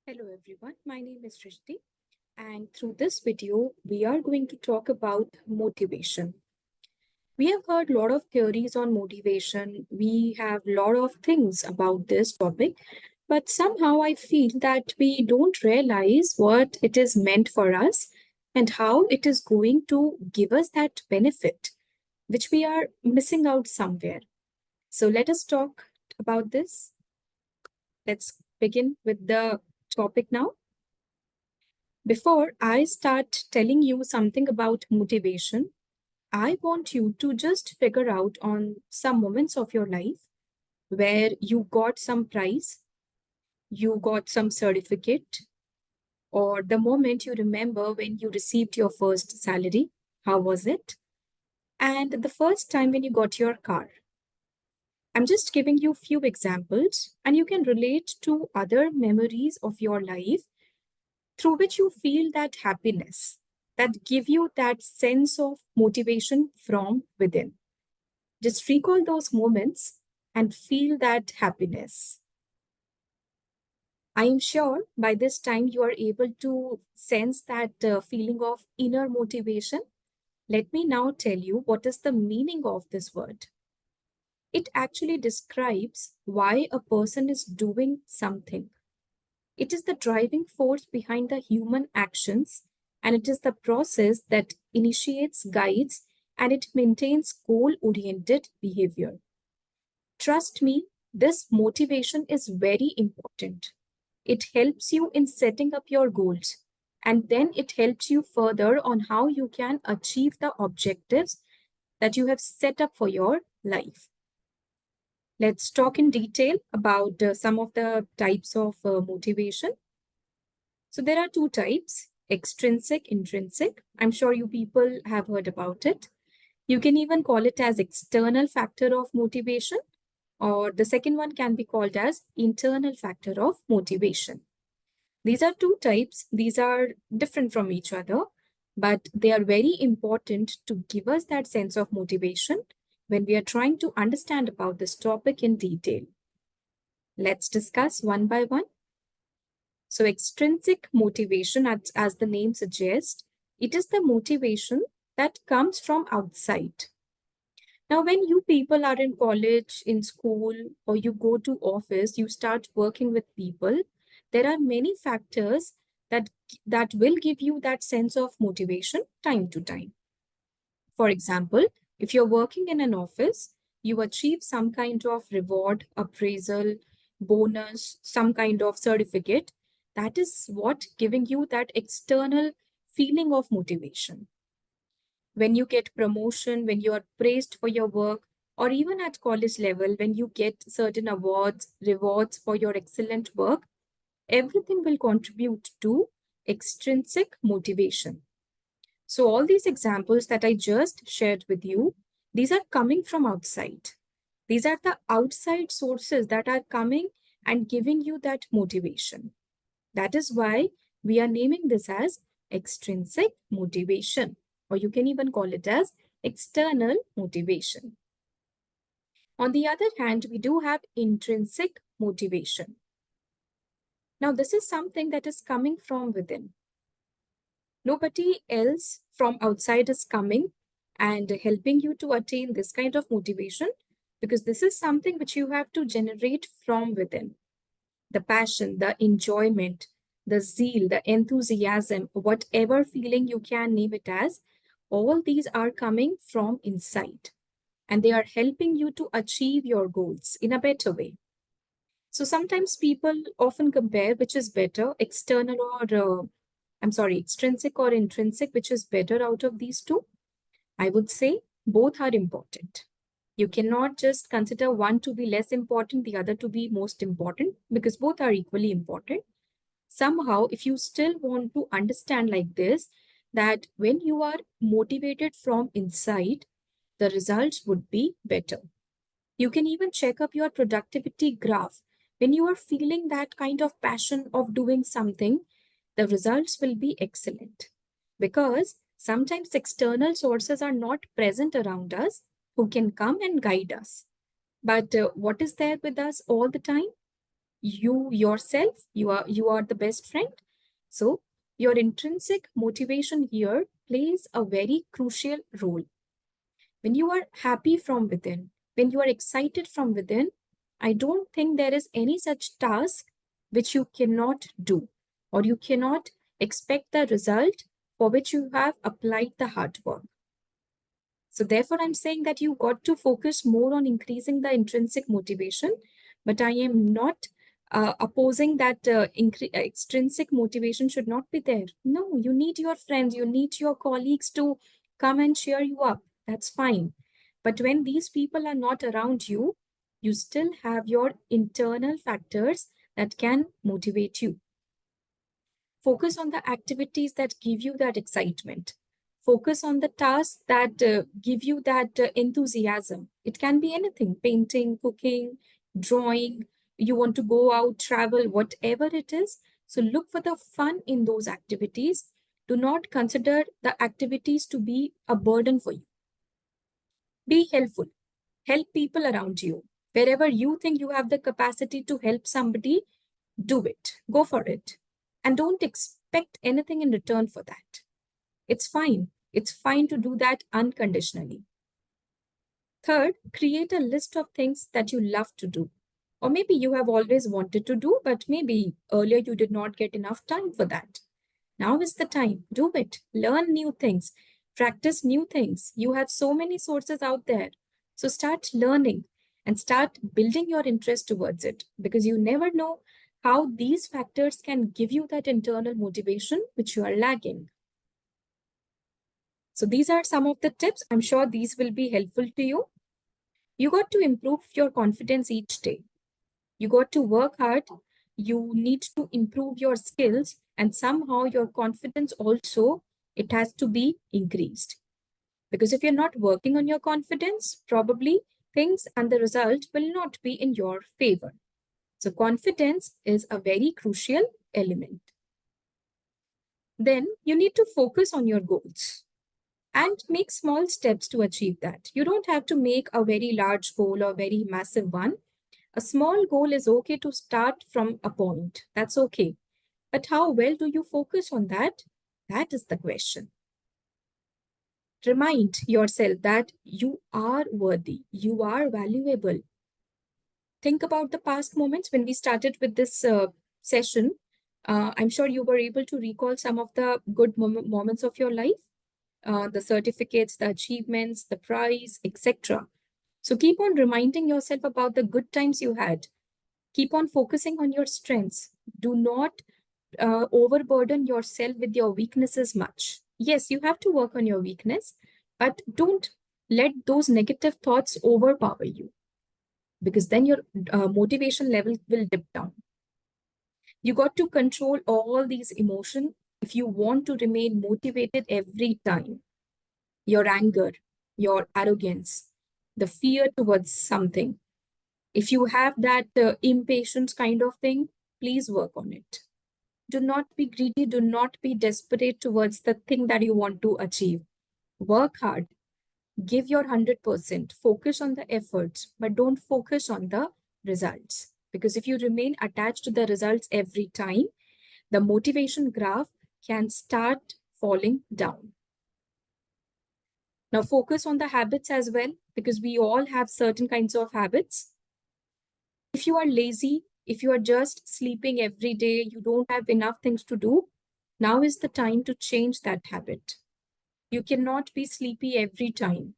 Hello everyone, my name is Shrishti, and through this video, we are going to talk about motivation. We have heard a lot of theories on motivation. We have a lot of things about this topic, but somehow I feel that we don't realize what it is meant for us and how it is going to give us that benefit, which we are missing out somewhere. So let us talk about this. Let's begin with the topic now. Before I start telling you something about motivation, I want you to just figure out on some moments of your life where you got some prize, you got some certificate, or the moment you remember when you received your first salary. How was it? And the first time when you got your car. I'm just giving you few examples, and you can relate to other memories of your life through which you feel that happiness, that give you that sense of motivation from within. Just recall those moments and feel that happiness. I am sure by this time you are able to sense that feeling of inner motivation. Let me now tell you what is the meaning of this word. It actually describes why a person is doing something. It is the driving force behind the human actions, and it is the process that initiates, guides, and it maintains goal oriented behavior. Trust me, this motivation is very important. It helps you in setting up your goals, and then it helps you further on how you can achieve the objectives that you have set up for your life. Let's talk in detail about some of the types of motivation. So there are two types, extrinsic, intrinsic. I'm sure you people have heard about it. You can even call it as external factor of motivation, or the second one can be called as internal factor of motivation. These are two types. These are different from each other, but they are very important to give us that sense of motivation when we are trying to understand about this topic in detail. Let's discuss one by one. So extrinsic motivation, as the name suggests, it is the motivation that comes from outside. Now, when you people are in college, in school, or you go to office, you start working with people, there are many factors that will give you that sense of motivation time to time. For example, if you're working in an office, you achieve some kind of reward, appraisal, bonus, some kind of certificate. That is what giving you that external feeling of motivation. When you get promotion, when you are praised for your work, or even at college level, when you get certain awards, rewards for your excellent work, everything will contribute to extrinsic motivation. So all these examples that I just shared with you, these are coming from outside. These are the outside sources that are coming and giving you that motivation. That is why we are naming this as extrinsic motivation, or you can even call it as external motivation. On the other hand, we do have intrinsic motivation. Now, this is something that is coming from within. Nobody else from outside is coming and helping you to attain this kind of motivation, because this is something which you have to generate from within. The passion, the enjoyment, the zeal, the enthusiasm, whatever feeling you can name it as, all these are coming from inside, and they are helping you to achieve your goals in a better way. So sometimes people often compare which is better, external or extrinsic or intrinsic, which is better out of these two. I would say both are important. You cannot just consider one to be less important, the other to be most important, because both are equally important. Somehow, if you still want to understand like this, that when you are motivated from inside, the results would be better. You can even check up your productivity graph. When you are feeling that kind of passion of doing something, the results will be excellent, because sometimes external sources are not present around us who can come and guide us. But what is there with us all the time? you yourself, you are the best friend. So your intrinsic motivation here plays a very crucial role. When you are happy from within, when you are excited from within, I don't think there is any such task which you cannot do, or you cannot expect the result for which you have applied the hard work. So therefore, I'm saying that you got to focus more on increasing the intrinsic motivation, but I am not opposing that extrinsic motivation should not be there. No, you need your friends, you need your colleagues to come and cheer you up. That's fine. But when these people are not around you, you still have your internal factors that can motivate you. Focus on the activities that give you that excitement. Focus on the tasks that give you that enthusiasm. It can be anything: painting, cooking, drawing. You want to go out, travel, whatever it is. So look for the fun in those activities. Do not consider the activities to be a burden for you. Be helpful. Help people around you. Wherever you think you have the capacity to help somebody, do it. Go for it. And don't expect anything in return for that. It's fine. It's fine to do that unconditionally. Third, create a list of things that you love to do. Or maybe you have always wanted to do, but maybe earlier you did not get enough time for that. Now is the time. Do it. Learn new things. Practice new things. You have so many sources out there. So start learning and start building your interest towards it, because you never know how these factors can give you that internal motivation which you are lacking. So these are some of the tips. I'm sure these will be helpful to you. You got to improve your confidence each day. You got to work hard. You need to improve your skills, and somehow your confidence also, it has to be increased. Because if you're not working on your confidence, probably things and the result will not be in your favor. So confidence is a very crucial element. Then you need to focus on your goals and make small steps to achieve that. You don't have to make a very large goal or very massive one. A small goal is okay to start from a point. That's okay. But how well do you focus on that? That is the question. Remind yourself that you are worthy, you are valuable. Think about the past moments when we started with this session. I'm sure you were able to recall some of the good moments of your life, the certificates, the achievements, the prize, etc. So keep on reminding yourself about the good times you had. Keep on focusing on your strengths. Do not overburden yourself with your weaknesses much. Yes, you have to work on your weakness, but don't let those negative thoughts overpower you, because then your motivation level will dip down. You got to control all these emotions if you want to remain motivated every time. Your anger, your arrogance, the fear towards something. If you have that impatience kind of thing, please work on it. Do not be greedy. Do not be desperate towards the thing that you want to achieve. Work hard. Give your 100%. Focus on the efforts, but don't focus on the results. Because if you remain attached to the results every time, the motivation graph can start falling down. Now, focus on the habits as well, because we all have certain kinds of habits. If you are lazy, if you are just sleeping every day, you don't have enough things to do, now is the time to change that habit. You cannot be sleepy every time.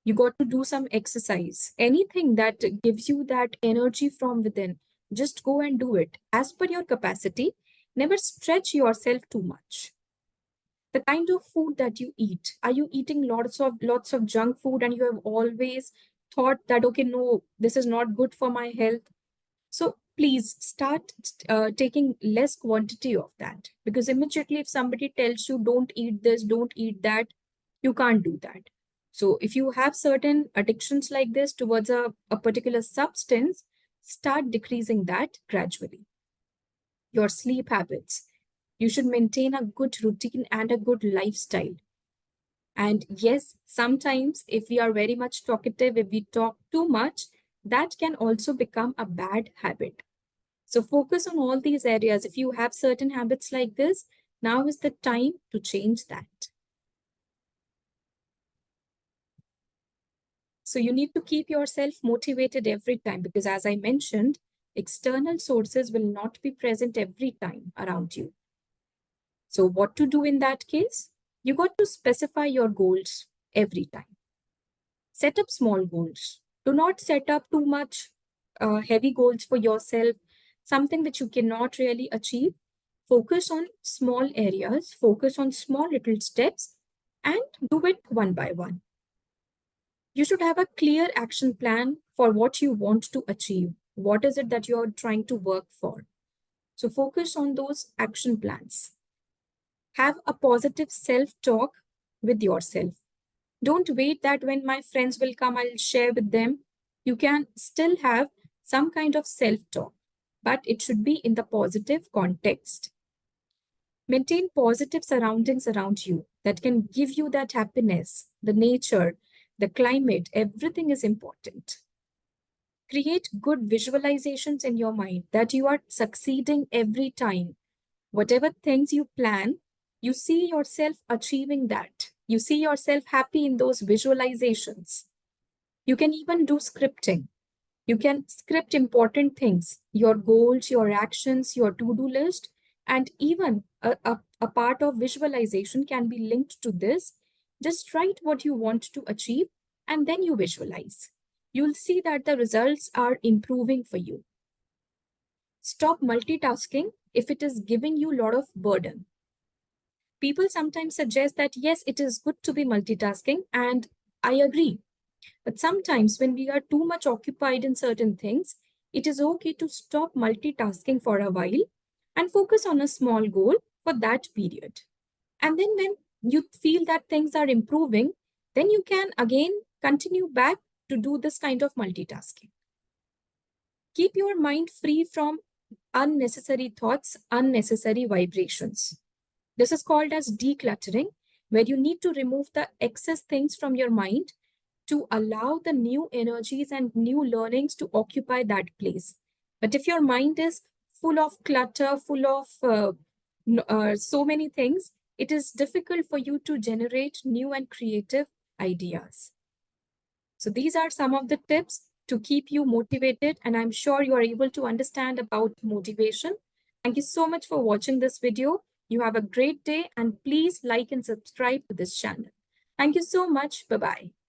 You got to do some exercise. Anything that gives you that energy from within, just go and do it as per your capacity. Never stretch yourself too much. The kind of food that you eat, are you eating lots of junk food and you have always thought that, okay, no, this is not good for my health? So please start taking less quantity of that, because immediately if somebody tells you don't eat this, don't eat that, you can't do that. So if you have certain addictions like this towards a particular substance, start decreasing that gradually. Your sleep habits. You should maintain a good routine and a good lifestyle. And yes, sometimes if we are very much talkative, if we talk too much, that can also become a bad habit. So focus on all these areas. If you have certain habits like this, now is the time to change that. So you need to keep yourself motivated every time because, as I mentioned, external sources will not be present every time around you. So what to do in that case? You got to specify your goals every time. Set up small goals. Do not set up too much heavy goals for yourself, something that you cannot really achieve. Focus on small areas, focus on small little steps, and do it one by one. You should have a clear action plan for what you want to achieve. What is it that you're trying to work for? So focus on those action plans. Have a positive self talk with yourself. Don't wait that when my friends will come, I'll share with them. You can still have some kind of self talk, but it should be in the positive context. Maintain positive surroundings around you that can give you that happiness, the nature, the climate, everything is important. Create good visualizations in your mind that you are succeeding every time. Whatever things you plan, you see yourself achieving that. You see yourself happy in those visualizations. You can even do scripting. You can script important things, your goals, your actions, your to-do list, and even a part of visualization can be linked to this. Just write what you want to achieve and then you visualize. You'll see that the results are improving for you. Stop multitasking if it is giving you a lot of burden. People sometimes suggest that yes, it is good to be multitasking, and I agree. But sometimes when we are too much occupied in certain things, it is okay to stop multitasking for a while and focus on a small goal for that period. And then when you feel that things are improving, then you can again continue back to do this kind of multitasking. Keep your mind free from unnecessary thoughts, unnecessary vibrations. This is called as decluttering, where you need to remove the excess things from your mind to allow the new energies and new learnings to occupy that place. But if your mind is full of clutter, full of so many things, it is difficult for you to generate new and creative ideas. So these are some of the tips to keep you motivated, and I'm sure you are able to understand about motivation. Thank you so much for watching this video. You have a great day, and please like and subscribe to this channel. Thank you so much. Bye-bye.